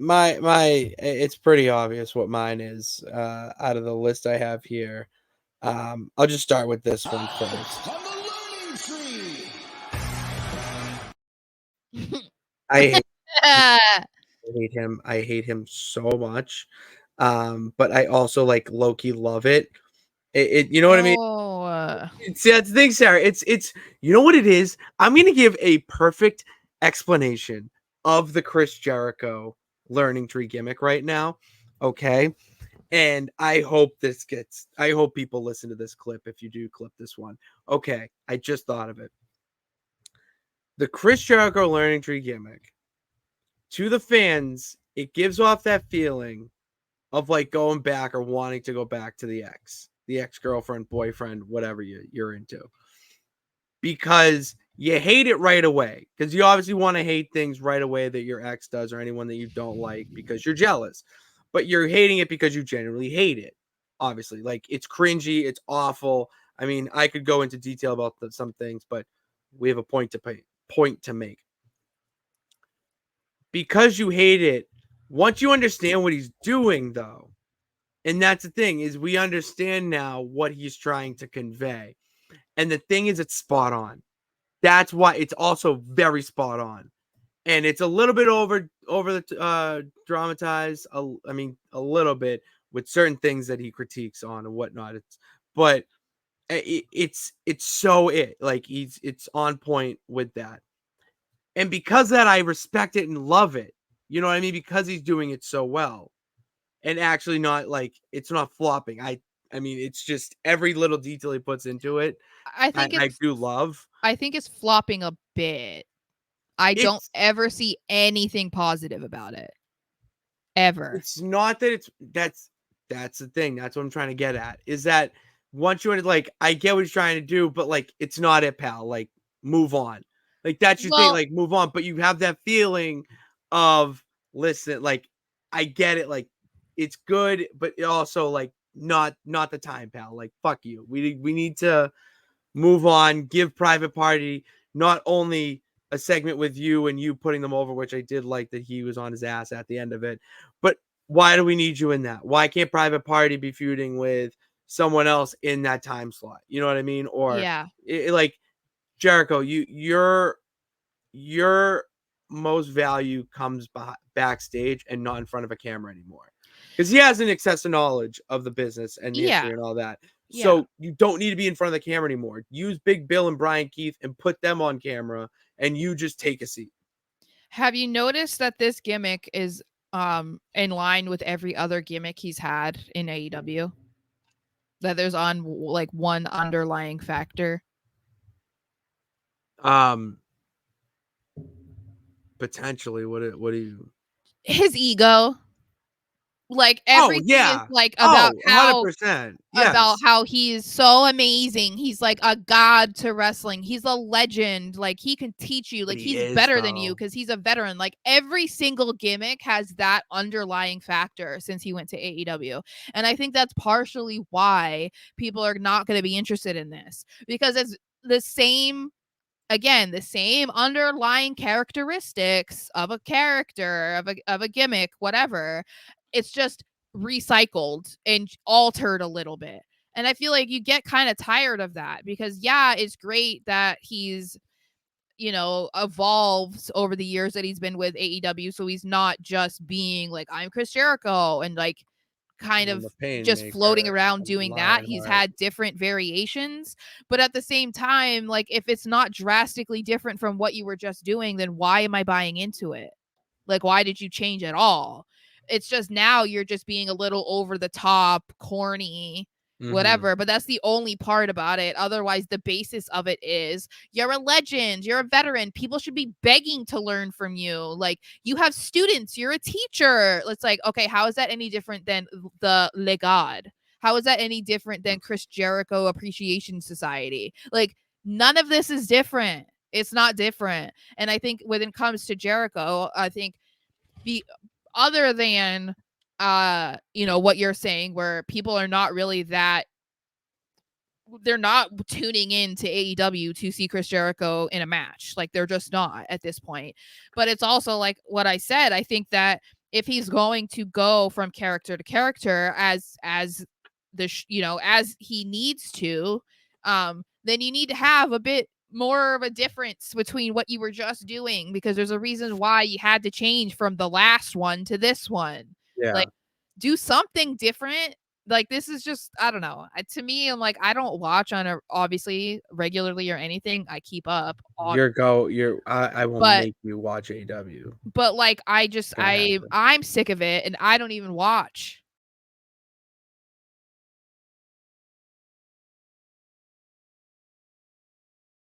it's pretty obvious what mine is out of the list I have here. I'll just start with this one first. I hate him. I hate him so much. But I also like low-key love it. You know what I mean? Oh, See, that's the thing, Sarah. It's you know what it is? I'm gonna give a perfect explanation of the Chris Jericho learning tree gimmick right now. Okay. And I hope people listen to this clip if you do clip this one. Okay, I just thought of it. The Chris Jericho learning tree gimmick, to the fans, it gives off that feeling of like going back or wanting to go back to the ex-girlfriend, boyfriend, whatever you're into. Because you hate it right away. Because you obviously want to hate things right away that your ex does or anyone that you don't like because you're jealous. But you're hating it because you genuinely hate it. Obviously, like it's cringy, it's awful. I mean, I could go into detail about some things, but we have a point to make. Because you hate it, once you understand what he's doing, though, and that's the thing, is we understand now what he's trying to convey. And the thing is, it's spot on. That's why it's also very spot on. And it's a little bit over the dramatized. I mean, a little bit with certain things that he critiques on and whatnot. But it's so like it's on point with that. And because that, I respect it and love it. You know what I mean? Because he's doing it so well, and actually not like it's not flopping. I mean, it's just every little detail he puts into it. I think I it's do love. I think it's flopping a bit. I don't It's ever see anything positive about it. Ever. it's not that that's the thing. That's what I'm trying to get at. Is that once you like, I get what he's trying to do, but like it's not it, pal. Like move on. Like that's your thing. Well, Like move on. But you have that feeling of listen. Like I get it. Like it's good, but it also like not the time, pal. Like fuck you. We need to move on. Give Private Party not only a segment with you and you putting them over, which I did like that he was on his ass at the end of it. But why do we need you in that? Why can't Private Party be feuding with someone else in that time slot? You know what I mean? Or yeah. like Jericho, your most value comes backstage and not in front of a camera anymore. Because he has an excessive knowledge of the business and the Yeah. history and all that. Yeah. So you don't need to be in front of the camera anymore. Use Big Bill and Brian Keith and put them on camera, and you just take a seat. Have you noticed that this gimmick is in line with every other gimmick he's had in AEW? That there's on like one underlying factor. Um, Potentially, what do you? His ego. Like Oh everything is yeah. like Oh, 100%. about Yes. how he is so amazing. He's like a god to wrestling. He's a legend. Like he can teach you. But Like he he's is better than you though. because he's a veteran. Like every single gimmick has that underlying factor since he went to AEW. And I think that's partially why people are not going to be interested in this because it's the same again the same underlying characteristics of a character of a gimmick whatever. It's just recycled and altered a little bit. And I feel like you get kind of tired of that because yeah, it's great that he's evolved over the years that he's been with AEW, so he's not just being like I'm Chris Jericho and like kind I'm of the pain just floating maker. around I'm doing that. He's Lionheart. had different variations, but at the same time, like if it's not drastically different from what you were just doing, then why am I buying into it? Like why did you change at all? It's just now you're just being a little over the top, corny, Mm-hmm. whatever, but that's the only part about it. Otherwise, the basis of it is you're a legend, you're a veteran. People should be begging to learn from you. Like you have students, you're a teacher. It's like, okay, how is that any different than the Legad? How is that any different than Chris Jericho Appreciation Society? Like none of this is different. It's not different. And I think when it comes to Jericho, I think the other than what you're saying where people are not really that they're not tuning in to AEW to see Chris Jericho in a match. Like they're just not at this point. But it's also like what I said. I think that if he's going to go from character to character as as he needs to, then you need to have a bit more of a difference between what you were just doing, because there's a reason why you had to change from the last one to this one. Yeah. Like, do something different. Like, this is just, I don't know. To me, I'm like, I don't watch on a obviously regularly or anything. I keep up, I won't but make you watch AW. like, Gonna happen. I'm sick of it, and I don't even watch.